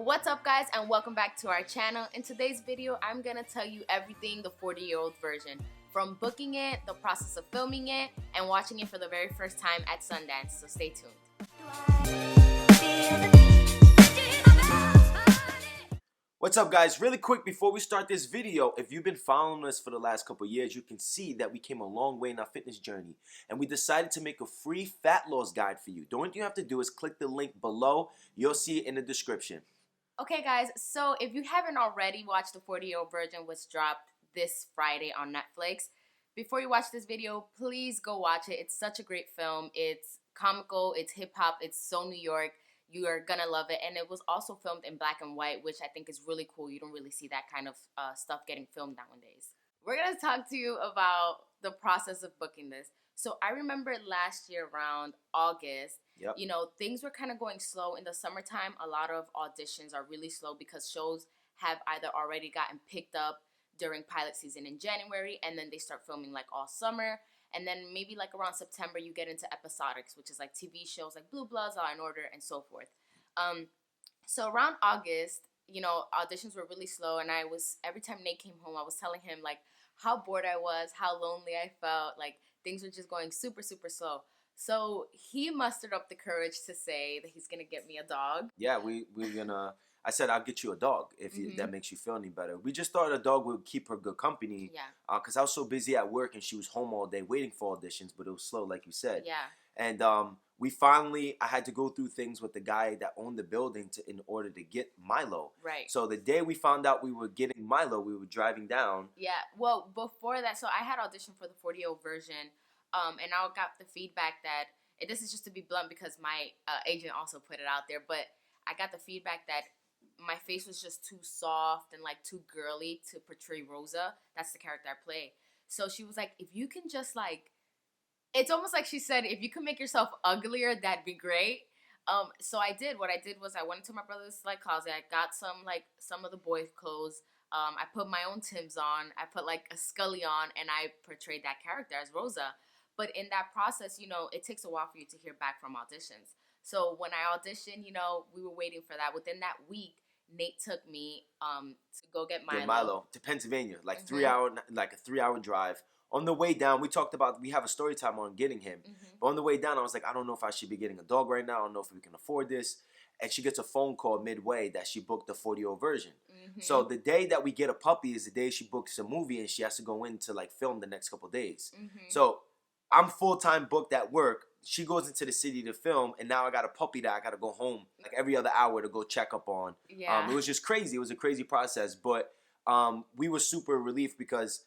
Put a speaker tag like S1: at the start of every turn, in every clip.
S1: What's up, guys, and welcome back to our channel. In today's video, I'm gonna tell you everything the 40-year-old version, from booking it, the process of filming it, and watching it for the very first time at Sundance, so stay tuned.
S2: What's up, guys? Really quick before we start this video, if you've been following us for the last couple of years, you can see that we came a long way in our fitness journey, and we decided to make a free fat loss guide for you. The only thing you have to do is click the link below. You'll see it in the description.
S1: Okay, guys, so if you haven't already watched the 40-year-old version, which dropped this Friday on Netflix, before you watch this video, please go watch it. It's such a great film. It's comical, it's hip-hop, it's so New York. You are gonna love it. And it was also filmed in black and white, which I think is really cool. You don't really see that kind of stuff getting filmed nowadays. We're gonna talk to you about the process of booking this. So I remember last year around August, you know, things were kind of going slow in the summertime. A lot of auditions are really slow because shows have either already gotten picked up during pilot season in January, and then they start filming like all summer. And then maybe like around September, you get into episodics, which is like TV shows like Blue Bloods, Law and Order, and so forth. So around August, you know, auditions were really slow, and every time Nate came home, I was telling him like how bored I was, how lonely I felt, like things were just going super, super slow. So he mustered up the courage to say that he's gonna get me a dog.
S2: Yeah, we're gonna. I said I'll get you a dog if that makes you feel any better. We just thought a dog would keep her good company.
S1: Yeah.
S2: Because I was so busy at work and she was home all day waiting for auditions, but it was slow, like you said.
S1: Yeah.
S2: And I had to go through things with the guy that owned the building in order to get Milo.
S1: Right.
S2: So the day we found out we were getting Milo, we were driving down.
S1: Yeah. Well, before that, so I had auditioned for the 40-year-old version, and I got the feedback that, and this is just to be blunt because my agent also put it out there, but I got the feedback that my face was just too soft and like too girly to portray Rosa. That's the character I play. So she was like, if you can just like, it's almost like she said, if you can make yourself uglier, that'd be great. So I did. What I did was I went into my brother's like closet. I got some of the boys' clothes. I put my own Timbs on. I put like a Scully on, and I portrayed that character as Rosa. But in that process, you know, it takes a while for you to hear back from auditions. So when I auditioned, you know, we were waiting for that. Within that week, Nate took me to go get Milo.
S2: To Pennsylvania, like a 3-hour drive. On the way down, we talked about, we have a story time on getting him. But on the way down, I was like, I don't know if I should be getting a dog right now. I don't know if we can afford this. And she gets a phone call midway that she booked the 40-year-old version. So the day that we get a puppy is the day she books a movie, and she has to go in to like film the next couple days. So I'm full-time booked at work. She goes into the city to film, and now I got a puppy that I got to go home like every other hour to go check up on.
S1: Yeah.
S2: It was just crazy. It was a crazy process, but we were super relieved because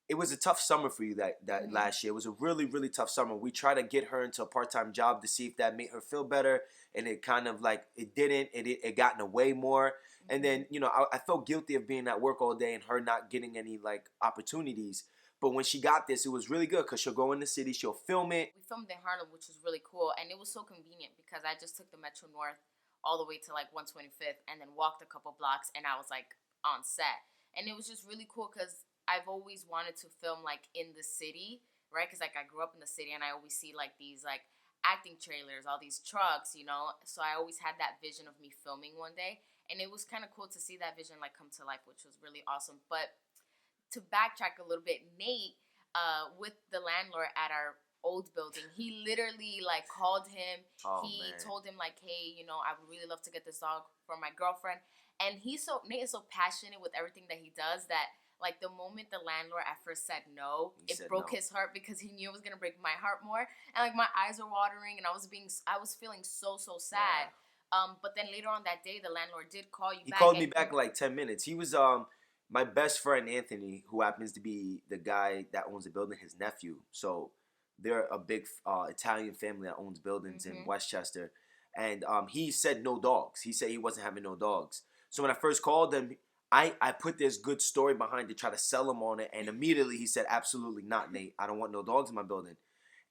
S2: it was a tough summer for you that last year. It was a really, really tough summer. We tried to get her into a part-time job to see if that made her feel better, and it kind of like, it didn't. It got in the way more. And then, you know, I felt guilty of being at work all day and her not getting any like opportunities. But when she got this, it was really good because she'll go in the city, she'll film it.
S1: We filmed in Harlem, which was really cool, and it was so convenient because I just took the Metro North all the way to like 125th and then walked a couple blocks, and I was like on set. And it was just really cool because I've always wanted to film like in the city, right? Because like I grew up in the city, and I always see like these like acting trailers, all these trucks, you know? So I always had that vision of me filming one day, and it was kind of cool to see that vision like come to life, which was really awesome. But to backtrack a little bit, Nate, with the landlord at our old building, he literally like called him. He told him like, hey, you know, I would really love to get this dog for my girlfriend. And Nate is so passionate with everything that he does that like the moment the landlord at first said no, it broke his heart because he knew it was gonna break my heart more. And like my eyes were watering, and I was feeling so sad. But then later on that day, the landlord did call you back.
S2: He called me back in like 10 minutes. He was my best friend Anthony, who happens to be the guy that owns the building, his nephew. So they're a big Italian family that owns buildings in Westchester. And he said no dogs. He said he wasn't having no dogs. So when I first called him, I put this good story behind to try to sell him on it. And immediately he said, absolutely not, Nate. I don't want no dogs in my building.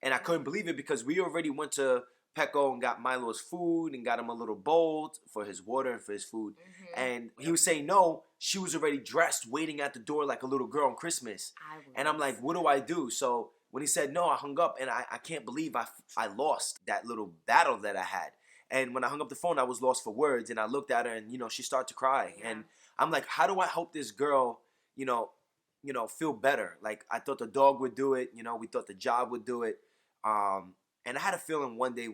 S2: And I couldn't believe it because we already went to Petco and got Milo's food and got him a little bowl for his water and for his food. And he was saying no. She was already dressed, waiting at the door like a little girl on Christmas. And I'm like, what do I do? So when he said no, I hung up, and I can't believe I lost that little battle that I had. And when I hung up the phone, I was lost for words, and I looked at her, and she started to cry, and I'm like, how do I help this girl, feel better? Like, I thought the dog would do it, we thought the job would do it, and I had a feeling one day,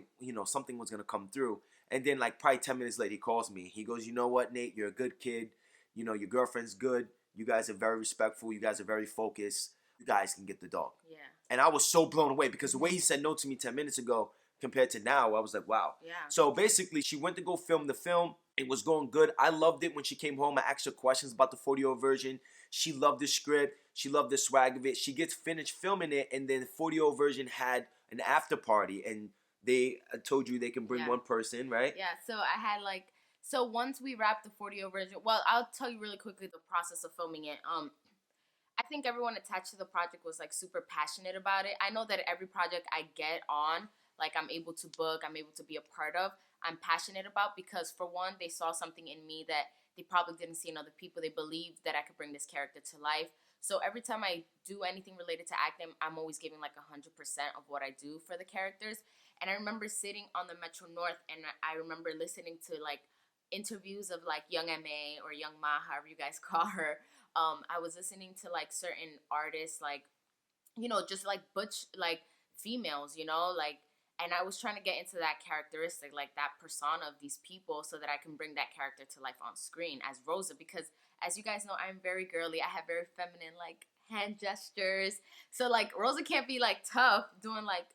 S2: something was gonna come through. And then, like, probably 10 minutes later, he calls me. He goes, you know what, Nate, you're a good kid. Your girlfriend's good. You guys are very respectful. You guys are very focused. You guys can get the dog.
S1: Yeah.
S2: And I was so blown away because the way he said no to me 10 minutes ago compared to now, I was like, wow.
S1: Yeah.
S2: So basically, she went to go film the film. It was going good. I loved it when she came home. I asked her questions about the 40-year version. She loved the script. She loved the swag of it. She gets finished filming it, and then the 40-year version had an after party, and they told you they can bring one person, right?
S1: Yeah, so I had so once we wrapped the 40-year version, well, I'll tell you really quickly the process of filming it. I think everyone attached to the project was like super passionate about it. I know that every project I get on, like I'm able to book, I'm able to be a part of, I'm passionate about, because for one, they saw something in me that they probably didn't see in other people. They believed that I could bring this character to life. So every time I do anything related to acting, I'm always giving like 100% of what I do for the characters. And I remember sitting on the Metro North, and I remember listening to like interviews of like Young M.A. or Young Ma, however you guys call her. I was listening to like certain artists, like, just like butch, like females, like, and I was trying to get into that characteristic, like that persona of these people, so that I can bring that character to life on screen as Rosa. Because as you guys know, I'm very girly. I have very feminine like hand gestures. So like Rosa can't be like tough doing like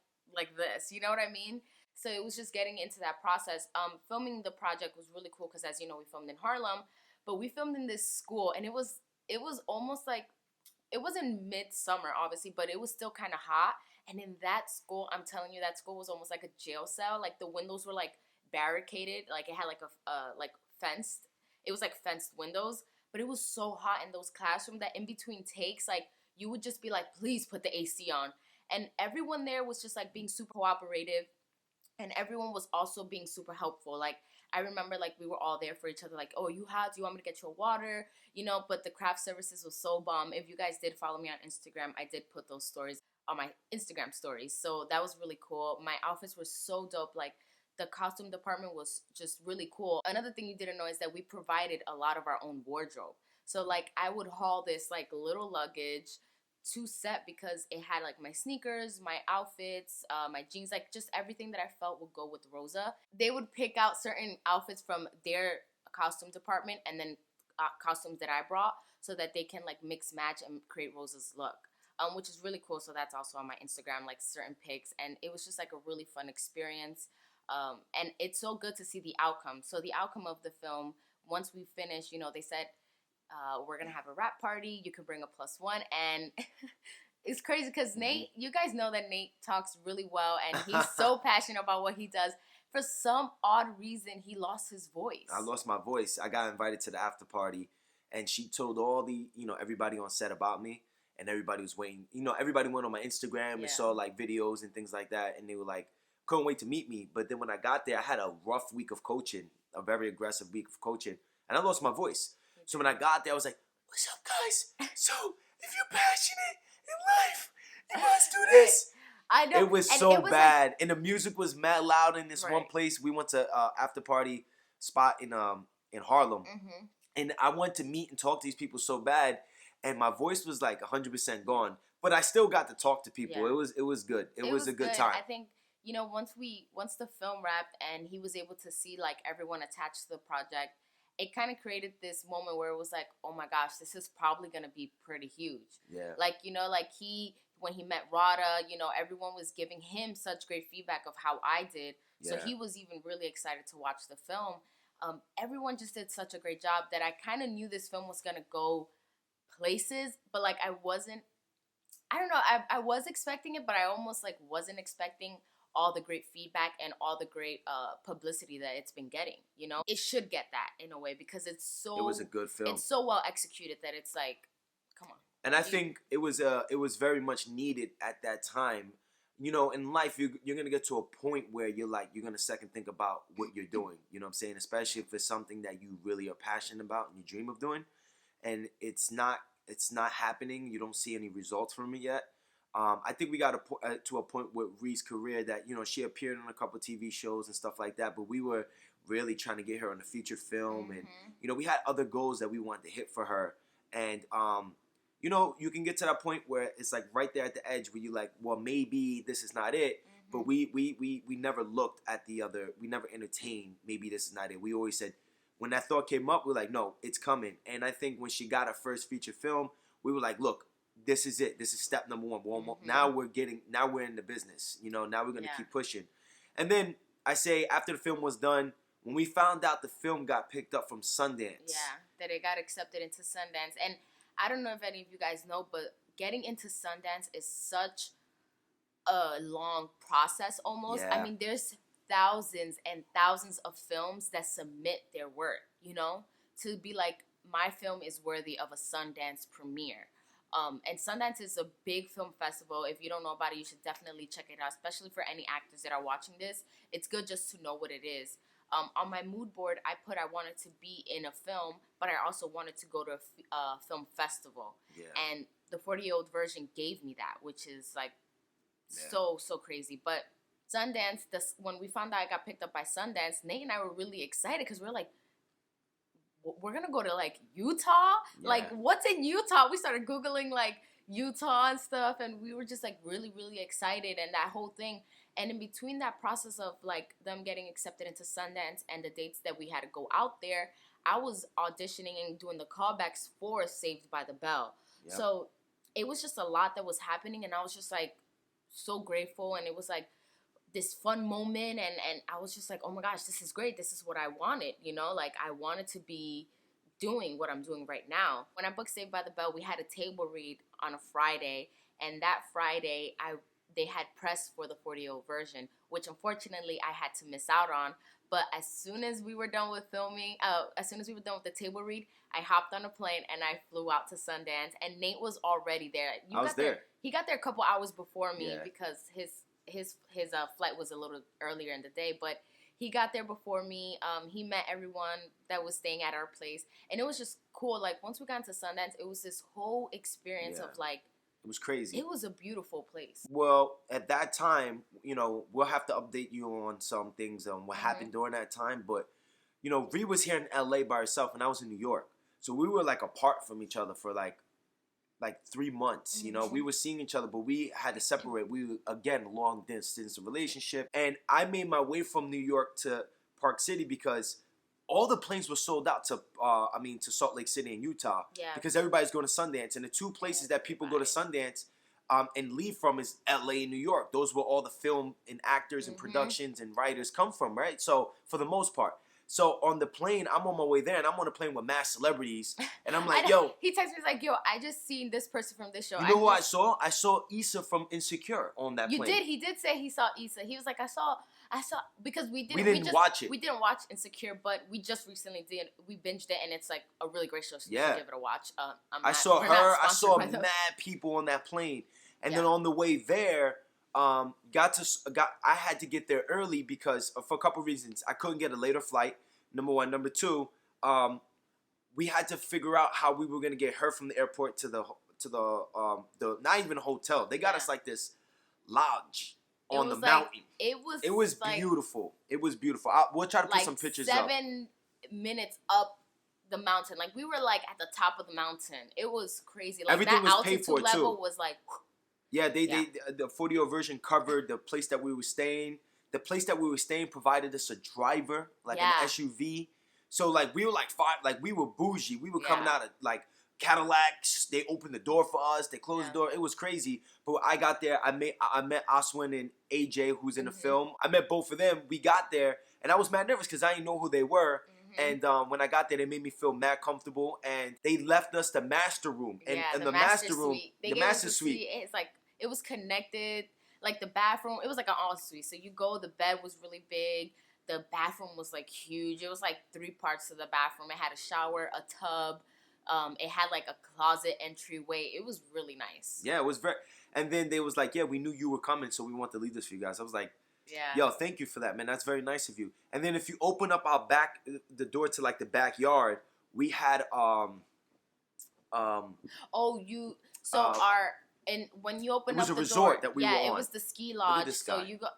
S1: this. You know what I mean? So it was just getting into that process. Filming the project was really cool because, as you know, we filmed in Harlem, but we filmed in this school, and it was almost like, it wasn't midsummer, obviously, but it was still kind of hot. And in that school, I'm telling you, that school was almost like a jail cell. Like the windows were like barricaded, like it had like a like fenced. It was like fenced windows, but it was so hot in those classrooms that in between takes, like you would just be like, please put the AC on. And everyone there was just like being super cooperative, and everyone was also being super helpful. Like I remember, like we were all there for each other. Like, oh, you hot? Do you want me to get you a water? But the craft services was so bomb. If you guys did follow me on Instagram, I did put those stories on my Instagram stories. So that was really cool. My outfits were so dope. Like the costume department was just really cool. Another thing you didn't know is that we provided a lot of our own wardrobe. So like I would haul this like little luggage to set because it had like my sneakers, my outfits, my jeans, like just everything that I felt would go with Rosa. They would pick out certain outfits from their costume department, and then costumes that I brought, so that they can like mix match and create Rosa's look, which is really cool. So that's also on my Instagram, like certain pics, and it was just like a really fun experience. And it's so good to see the outcome. So the outcome of the film, once we finished, they said, we're gonna have a rap party. You can bring a +1, and it's crazy because Nate, you guys know that Nate talks really well, and he's so passionate about what he does. For some odd reason, he lost his voice.
S2: I lost my voice. I got invited to the after party, and she told all the everybody on set about me, and everybody was waiting. Everybody went on my Instagram and saw like videos and things like that, and they were like, couldn't wait to meet me. But then when I got there, I had a rough week of coaching, a very aggressive week of coaching, and I lost my voice. So when I got there, I was like, what's up, guys? So if you're passionate in life, you must do this.
S1: I know.
S2: It was so bad. And the music was mad loud in this one place. We went to after party spot in Harlem.
S1: Mm-hmm.
S2: And I wanted to meet and talk to these people so bad. And my voice was like 100% gone. But I still got to talk to people. Yeah. It was good. It was a good time.
S1: I think, once the film wrapped and he was able to see like everyone attached to the project, it kind of created this moment where it was like, oh my gosh, this is probably going to be pretty huge.
S2: Yeah.
S1: Like, when he met Rada, everyone was giving him such great feedback of how I did. Yeah. So he was even really excited to watch the film. Everyone just did such a great job that I kind of knew this film was going to go places, but like I don't know, I was expecting it, but I almost like wasn't expecting all the great feedback and all the great publicity that it's been getting. It should get that in a way because it
S2: was a good film.
S1: It's so well executed that it's like, come on.
S2: And I think it was very much needed at that time. In life, you're gonna get to a point where you're gonna second think about what you're doing. You know what I'm saying? Especially if it's something that you really are passionate about and you dream of doing, and it's not happening. You don't see any results from it yet. I think we got to a point with Ree's career that, you know, she appeared on a couple TV shows and stuff like that, but we were really trying to get her on a feature film, and you know, we had other goals that we wanted to hit for her, and you know, you can get to that point where it's like right there at the edge where you're like, well, maybe this is not it, but we never looked at the other, we never entertained maybe this is not it. We always said, when that thought came up, we're like, no, it's coming. And I think when she got her first feature film, we were like, look, this is it. This is step number one. Now we're in the business. You know, now we're gonna keep pushing. And then I say, after the film was done, when we found out the film got picked up from Sundance.
S1: Yeah, that it got accepted into Sundance. And I don't know if any of you guys know, but getting into Sundance is such a long process almost.
S2: Yeah.
S1: I mean, there's thousands and thousands of films that submit their work, you know, to be like, my film is worthy of a Sundance premiere. And Sundance is a big film festival. If you don't know about it, you should definitely check it out, especially for any actors that are watching this. It's good just to know what it is. On my mood board, I put I wanted to be in a film, but I also wanted to go to a film festival.
S2: Yeah.
S1: And the 40-year-old version gave me that, which is like so crazy. But Sundance, when we found out I got picked up by Sundance, Nate and I were really excited because we were like, we're gonna go to like Utah?
S2: Yeah.
S1: Like, what's in Utah? We started Googling like Utah and stuff, and we were just like really excited, and that whole thing. And in between that process of like them getting accepted into Sundance and the dates that we had to go out there, I was auditioning and doing the callbacks for Saved by the Bell. Yep. So it was just a lot that was happening, and I was just like so grateful, and it was like this fun moment, and I was just like, oh my gosh, this is great. This is what I wanted, you know? Like, I wanted to be doing what I'm doing right now. When I booked Saved by the Bell, we had a table read on a Friday, and that Friday, they had press for the 40-year-old version, which unfortunately I had to miss out on. But as soon as we were done with filming, as soon as we were done with the table read, I hopped on a plane and I flew out to Sundance, and Nate was already there.
S2: I was there.
S1: He got there a couple hours before me because his flight was a little earlier in the day, but he got there before me. He met everyone that was staying at our place, and it was just cool. Like, once we got into Sundance, it was this whole experience of like,
S2: it was crazy.
S1: It was a beautiful place.
S2: Well, at that time, you know, we'll have to update you on some things on what happened during that time. But, you know, Ree was here in LA by herself, and I was in New York. So we were like apart from each other for like 3 months. You know, we were seeing each other, but we had to separate. We were, again, long distance relationship. And I made my way from New York to Park City because all the planes were sold out to Salt Lake City and Utah, because everybody's going to Sundance, and the two places that people go to Sundance and leave from is LA and New York. Those were all the film and actors and productions and writers come from, right? So for the most part. So on the plane, I'm on my way there, and I'm on a plane with mass celebrities, and I'm like, yo.
S1: He texted me, he's like, yo, I just seen this person from this show.
S2: You know who I saw? I saw Issa from Insecure on that plane.
S1: You did? He did say he saw Issa. He was like, I saw, because we didn't
S2: watch it.
S1: We didn't watch Insecure, but we just recently did. We binged it, and it's like a really great show, so you should give it a watch.
S2: I saw her. I saw mad people on that plane. And then on the way there, I had to get there early because for a couple reasons. I couldn't get a later flight, number one. Number two, we had to figure out how we were gonna get her from the airport to the not even a hotel. They got us like this lodge on the mountain. It was like, beautiful. It was beautiful. We'll try to put some pictures up. 7
S1: minutes up the mountain. Like, we were like at the top of the mountain. It was crazy. Like,
S2: everything
S1: that
S2: was
S1: altitude
S2: paid for
S1: level
S2: too.
S1: Was like,
S2: yeah, the 40-year version covered the place that we were staying. The place that we were staying provided us a driver, like an SUV. So like we were like we were bougie. We were coming out of like Cadillacs. They opened the door for us. They closed the door. It was crazy. But when I got there, I met Aswin and AJ, who's in the film. I met both of them. We got there, and I was mad nervous because I didn't know who they were. And when I got there, they made me feel mad comfortable, and they left us the master room. And the master room, the master suite.
S1: It's like, it was connected. Like, the bathroom, it was like an ensuite. So you go, the bed was really big. The bathroom was like huge. It was like 3 parts to the bathroom. It had a shower, a tub. It had like a closet entryway. It was really nice.
S2: Yeah, it was very. And then they was like, yeah, we knew you were coming, so we want to leave this for you guys. I was like, yo, thank you for that, man. That's very nice of you. And then if you open up our the door to like the backyard, we had
S1: and when you open
S2: It was
S1: up
S2: a
S1: the
S2: resort
S1: door,
S2: that we were on.
S1: it was the ski
S2: Look at
S1: lodge.
S2: this
S1: So
S2: guy.
S1: you go,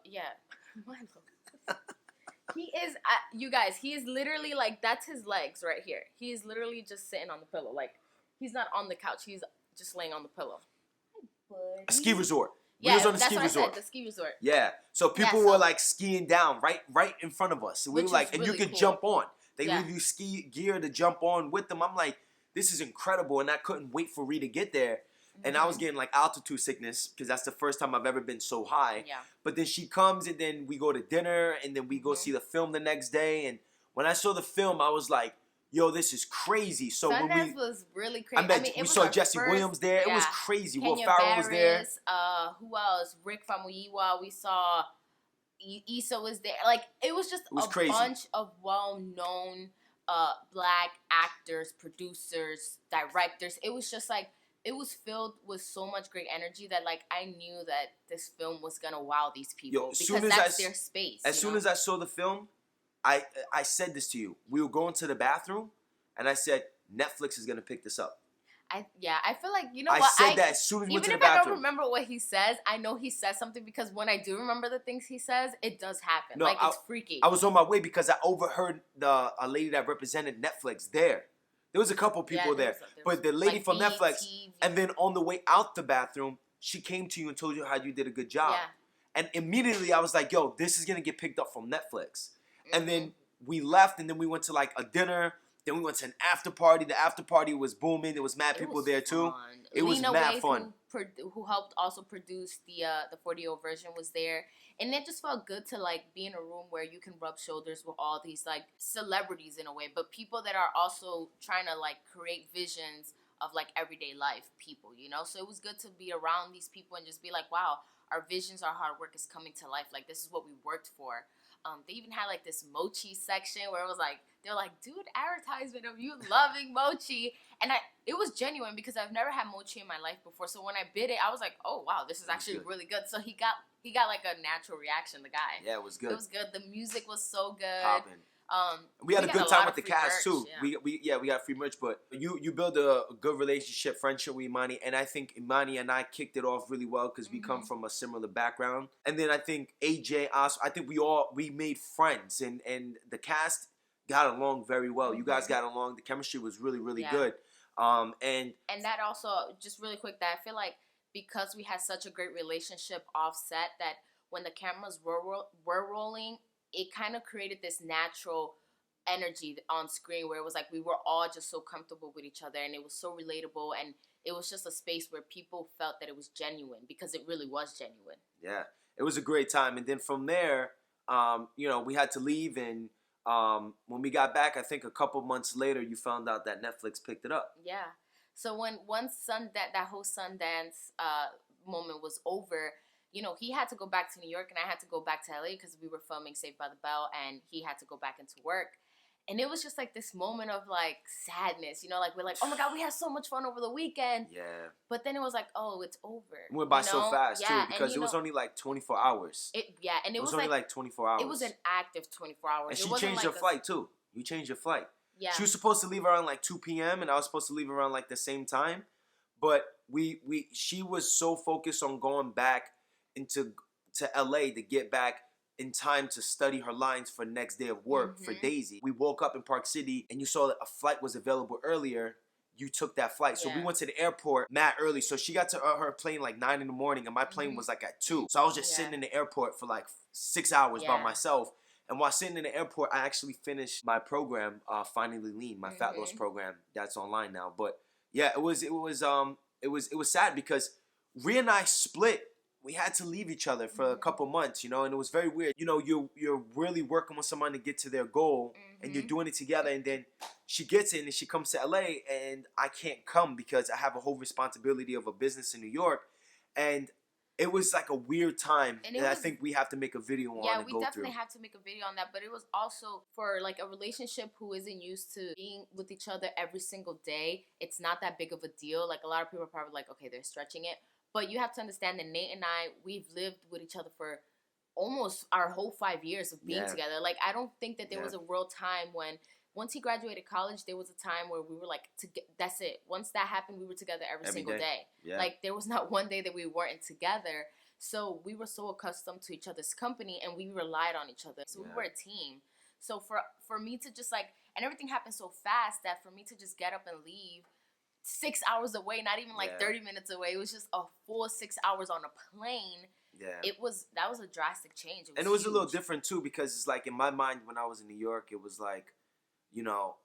S1: he is, you guys, he is literally like, that's his legs right here. He is literally just sitting on the pillow. Like, he's not on the couch. He's just laying on the pillow.
S2: A ski resort.
S1: Yeah,
S2: we was on a
S1: that's
S2: ski
S1: what
S2: resort.
S1: I said, the ski resort.
S2: Yeah. So people were like skiing down right in front of us. So we were like, and you could jump on. They leave you ski gear to jump on with them. I'm like, this is incredible. And I couldn't wait for Ree to get there. And I was getting like altitude sickness because that's the first time I've ever been so high.
S1: Yeah.
S2: But then she comes and then we go to dinner and then we go see the film the next day. And when I saw the film, I was like, yo, this is crazy. So
S1: Sundance was really crazy.
S2: We saw Jesse Williams there. It was crazy. Will Ferrell was there.
S1: Who else? Rick Famuyiwa. We saw Issa was there. Like, it was just a bunch of well-known black actors, producers, directors. It was just like, it was filled with so much great energy that, like, I knew that this film was gonna wow these people because that's their space.
S2: As soon as I saw the film, I said this to you. We were going to the bathroom, and I said, Netflix is gonna pick this up.
S1: I feel like, you know
S2: what? I said that as soon as we went to the bathroom.
S1: Even if I don't remember what he says, I know he says something because when I do remember the things he says, it does happen. No, like, it's freaky.
S2: I was on my way because I overheard a lady that represented Netflix there. There was a couple people there. But the lady from Netflix, and then on the way out the bathroom, she came to you and told you how you did a good job. Yeah. And immediately I was like, yo, this is going to get picked up from Netflix. And then we left, and then we went to like a dinner. Then we went to an after party. The after party was booming. There was mad people there too. It was mad fun.
S1: Who helped also produce the 40-year-old version was there. And it just felt good to like be in a room where you can rub shoulders with all these like celebrities in a way, but people that are also trying to like create visions of like everyday life people, you know? So it was good to be around these people and just be like, wow, our visions, our hard work is coming to life. Like, this is what we worked for. They even had like this mochi section where it was like, they're like, dude, advertisement of you loving mochi. And it was genuine because I've never had mochi in my life before. So when I bit it, I was like, oh wow, this is actually really good. So he got like a natural reaction, the guy.
S2: Yeah, it was good.
S1: It was good. The music was so good.
S2: Poppin'. We had a good time with the cast too.
S1: Yeah.
S2: We got free merch, but you build a good relationship, friendship with Imani, and I think Imani and I kicked it off really well because we come from a similar background. And then I think AJ, us, I think we made friends, and the cast got along very well. You guys got along. The chemistry was really good. And
S1: that also, just really quick, that I feel like because we had such a great relationship offset, that when the cameras were rolling, it kind of created this natural energy on screen where it was like we were all just so comfortable with each other, and it was so relatable, and it was just a space where people felt that it was genuine because it really was genuine.
S2: Yeah, it was a great time. And then from there, we had to leave, and when we got back, I think a couple months later, you found out that Netflix picked it up.
S1: Yeah. So once that whole Sundance moment was over, you know, he had to go back to New York and I had to go back to LA because we were filming Saved by the Bell, and he had to go back into work. And it was just like this moment of like sadness, you know, like we're like, oh my God, we had so much fun over the weekend.
S2: Yeah.
S1: But then it was like, oh, it's over.
S2: It went by so fast too because it was only like 24 hours.
S1: And it was
S2: only like 24 hours.
S1: It was an active 24 hours.
S2: And she changed her flight too. You changed your flight.
S1: Yeah.
S2: She was supposed to leave around like 2 p.m. and I was supposed to leave around like the same time. But she was so focused on going back to LA to get back in time to study her lines for next day of work for Daisy. We woke up in Park City and you saw that a flight was available earlier. You took that flight. So we went to the airport mad early. So she got to her plane like 9 in the morning and my plane was like at 2. So I was just sitting in the airport for like 6 hours by myself. And while sitting in the airport, I actually finished my program, Finally Lean, my fat loss program that's online now. But yeah, it was sad because Rhea and I split. We had to leave each other for a couple months, you know, and it was very weird. You know, you're really working with someone to get to their goal, and you're doing it together, and then she gets it, and she comes to LA, and I can't come because I have a whole responsibility of a business in New York, and it was like a weird time, and I think we have to make a video on.
S1: Yeah, we definitely have to make a video on that, but it was also for like a relationship who isn't used to being with each other every single day. It's not that big of a deal. Like, a lot of people are probably like, okay, they're stretching it. But you have to understand that Nate and I, we've lived with each other for almost our whole 5 years of being together. Like, I don't think that there was a real time when once he graduated college, there was a time where we were like, that's it. Once that happened, we were together every single day.
S2: Yeah.
S1: Like, there was not one day that we weren't together. So we were so accustomed to each other's company, and we relied on each other. So we were a team. So for me to just like, and everything happened so fast that for me to just get up and leave 6 hours away, not even like 30 minutes away, it was just a full 6 hours on a plane.
S2: Yeah.
S1: That was a drastic change.
S2: It was a little different too, because it's like in my mind when I was in New York, it was like, you know,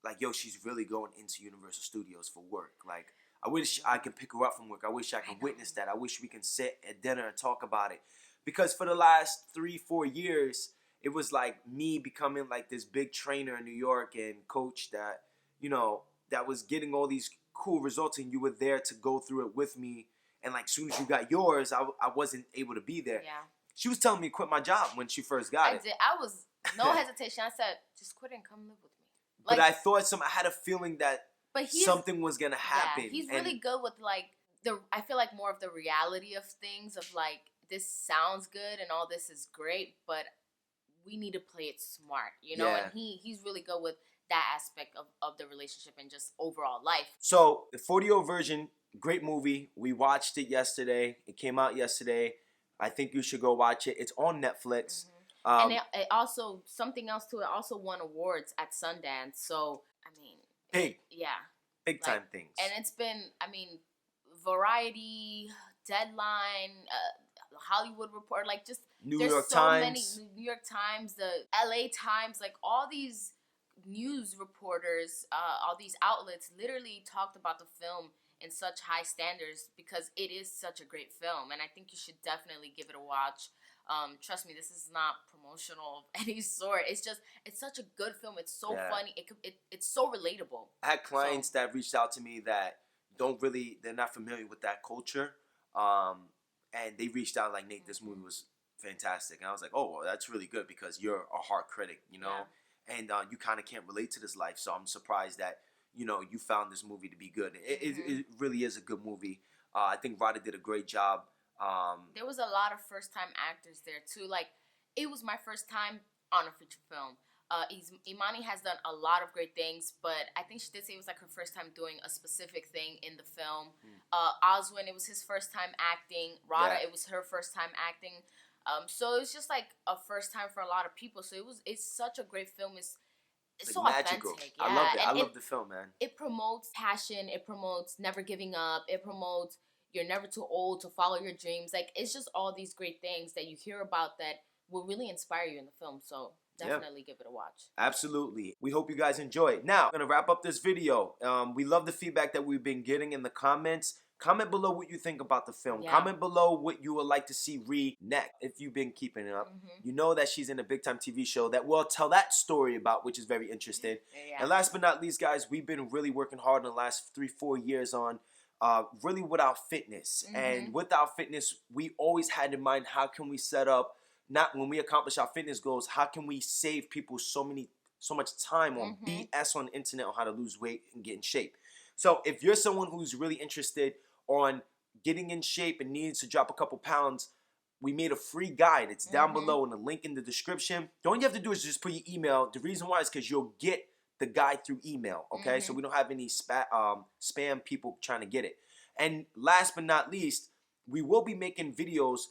S2: like, yo, she's really going into Universal Studios for work. Like, I wish I could pick her up from work. I wish I could witness that. I wish we can sit at dinner and talk about it. Because for the last 3-4 years, it was like me becoming like this big trainer in New York and coach that, you know, that was getting all these cool results, and you were there to go through it with me. And like, as soon as you got yours, I wasn't able to be there.
S1: Yeah.
S2: She was telling me to quit my job when she first got it.
S1: I was no hesitation. I said, just quit and come live with me.
S2: Like, but I thought I had a feeling that something was gonna happen.
S1: Yeah, he's really good with like I feel like more of the reality of things, of like, this sounds good and all this is great, but we need to play it smart, you know? And he's really good with that aspect of the relationship and just overall life.
S2: So the 40-year-old virgin, great movie. We watched it yesterday. It came out yesterday. I think you should go watch it. It's on Netflix.
S1: And it also, something else too, it also won awards at Sundance. So, I mean, big
S2: time things.
S1: And it's been, I mean, Variety, Deadline, Hollywood Report, like, just
S2: New York Times,
S1: many New York Times, the LA Times, like, all these news reporters, all these outlets literally talked about the film in such high standards because it is such a great film, and I think you should definitely give it a watch. Trust me, this is not promotional of any sort. It's such a good film. It's so funny. It's so relatable.
S2: I had clients that reached out to me that they're not familiar with that culture, and they reached out like, Nate, this movie was fantastic, and I was like, oh, well, that's really good because you're a hard critic, you know, and you kind of can't relate to this life. So I'm surprised that, you know, you found this movie to be good. It really is a good movie. I think Rada did a great job.
S1: There was a lot of first-time actors there too. Like, it was my first time on a feature film. Imani has done a lot of great things, but I think she did say it was like her first time doing a specific thing in the film. Oswin, it was his first time acting. Rada, it was her first time acting. So it was just like a first time for a lot of people. So it's such a great film. It's so
S2: magical.
S1: Authentic.
S2: I love it. I love the film, man.
S1: It promotes passion. It promotes never giving up. It promotes you're never too old to follow your dreams. Like, it's just all these great things that you hear about that will really inspire you in the film. So definitely give it a watch.
S2: Absolutely. We hope you guys enjoy it. Now, I'm going to wrap up this video. We love the feedback that we've been getting in the comments. Comment below what you think about the film. Comment below what you would like to see Ree next. If you've been keeping it up, you know that she's in a big time TV show that we'll tell that story about, which is very interesting. And last but not least, guys, we've been really working hard in the last 3-4 years on really with our fitness. And with our fitness, we always had in mind, how can we set up, not when we accomplish our fitness goals, how can we save people so much time on BS on the internet on how to lose weight and get in shape. So if you're someone who's really interested on getting in shape and needs to drop a couple pounds, we made a free guide. It's down below in the link in the description. The only you have to do is just put your email. The reason why is because you'll get the guide through email, okay? So we don't have any spam people trying to get it. And last but not least, we will be making videos.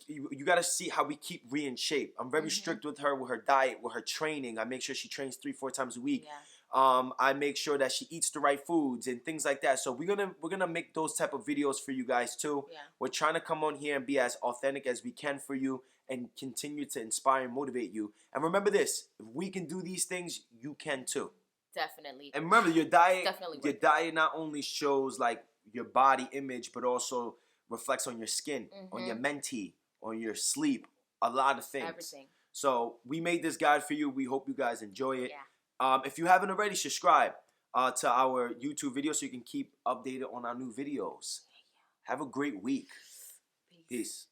S2: You got to see how we keep Ree in shape. I'm very strict with her diet, with her training. I make sure she trains 3-4 times a week. I make sure that she eats the right foods and things like that. So we're gonna make those type of videos for you guys too. We're trying to come on here and be as authentic as we can for you and continue to inspire and motivate you. And remember this: if we can do these things, you can too.
S1: Definitely.
S2: And remember, your diet not only shows like your body image, but also reflects on your skin, on your mentee, on your sleep, a lot of things.
S1: Everything.
S2: So we made this guide for you. We hope you guys enjoy it. If you haven't already, subscribe to our YouTube video so you can keep updated on our new videos. Have a great week. Peace.